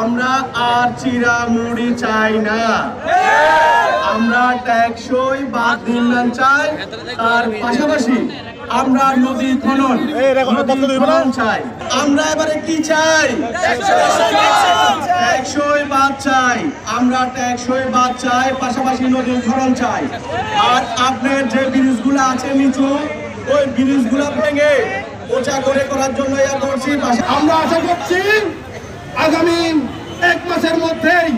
আমরা আর চিরামুড়ি চাই না, আমরা টেকসই বাঁধ নির্মাণ চাই। তার পাশাপাশি আমরা নদী খনন চাই। আমরা এবারে কি চাই? টেকসই বাঁধ চাই। আমরা টেকসই বাঁধ চাই, পাশাপাশি নদী খনন চাই। আর আপনার যে ব্রিজগুলো আছে নিচু, ওই ব্রিজগুলো ভেঙে উঁচা করে করার জন্য করছি। আমরা আশা করছি আগামী 1 মাসের মধ্যেই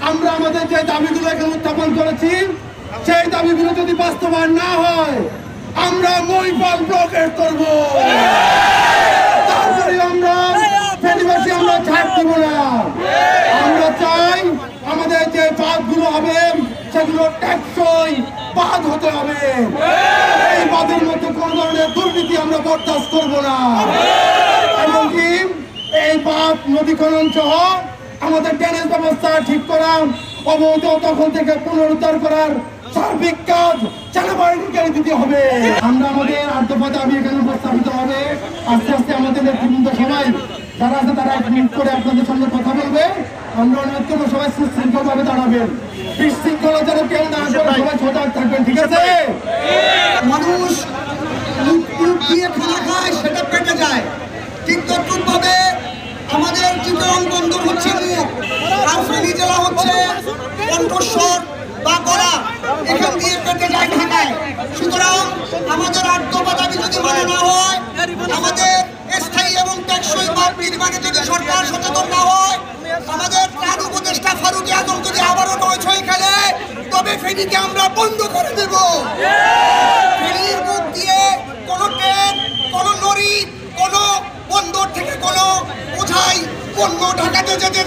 আমরা আমাদের যে দাবিগুলো এখানে উত্থাপন করেছি, সেই দাবিগুলো যদি বাস্তবায়ন না হয় আমরা মহিপাল ব্লকেট করব। তারপরে আমরা ফেনীবাসী আমরা ছাড় দিব না। আমরা চাই আমাদের যে বাঁধগুলো হবে সেগুলো টেকসই বাঁধ হতে হবে। এই বাঁধের মধ্যে কোন ধরনের দুর্নীতি আমরা বরদাস্ত করব না। এমনকি এই বাঁধ নদী খনন সহ আমাদের ড্রেনেজ ব্যবস্থা ঠিক করা, অবৈধ দখল থেকে পুনরুদ্ধার করার সার্বিক কাজ সেনাবাহিনীকে দিতে হবে। আমরা আমাদের আর্থপথ আমি এখানে উপস্থাপিত হবে। আস্তে আস্তে আমাদের নেতৃবৃন্দ সবাই যারা আছে তারা মিট করে আপনাদের সঙ্গে কথা বলবে। আমরা অনুরোধ করবো সবাই সুশৃঙ্খল ভাবে দাঁড়াবেন, বিশৃঙ্খলা যেন কেউ না করে সবাই সজাগ থাকবেন, ঠিক আছে? মানুষ দিয়ে খানা খায়, সেটা পেটে যায়। ঠিক তদ্রুপভাবে আমাদের চিত্রণ বন্দর হচ্ছে মুখ, আর ফেনী জেলা হচ্ছে কণ্ঠস্বর বা গলা, এখান দিয়ে পেটে যায় ঢাকায়। সুতরাং আমাদের আর্থবা দাবি যদি মানে না হয়, আমাদের স্থায়ী এবং টেকসই বাঁধ নির্মাণে যদি সরকার সচেতন না হয়, আমাদের প্রাণ উপদেষ্টা ফারুক আজম যদি আবারও নয় খেলে, তবে ফেনীকে আমরা বন্ধ করে দেব। ফেনীর মুখ দিয়ে কোনো ট্রেন, কোনো লরি, কোনো বন্দর থেকে কোনো বোঝাই পণ্য ঢাকাতে যেতে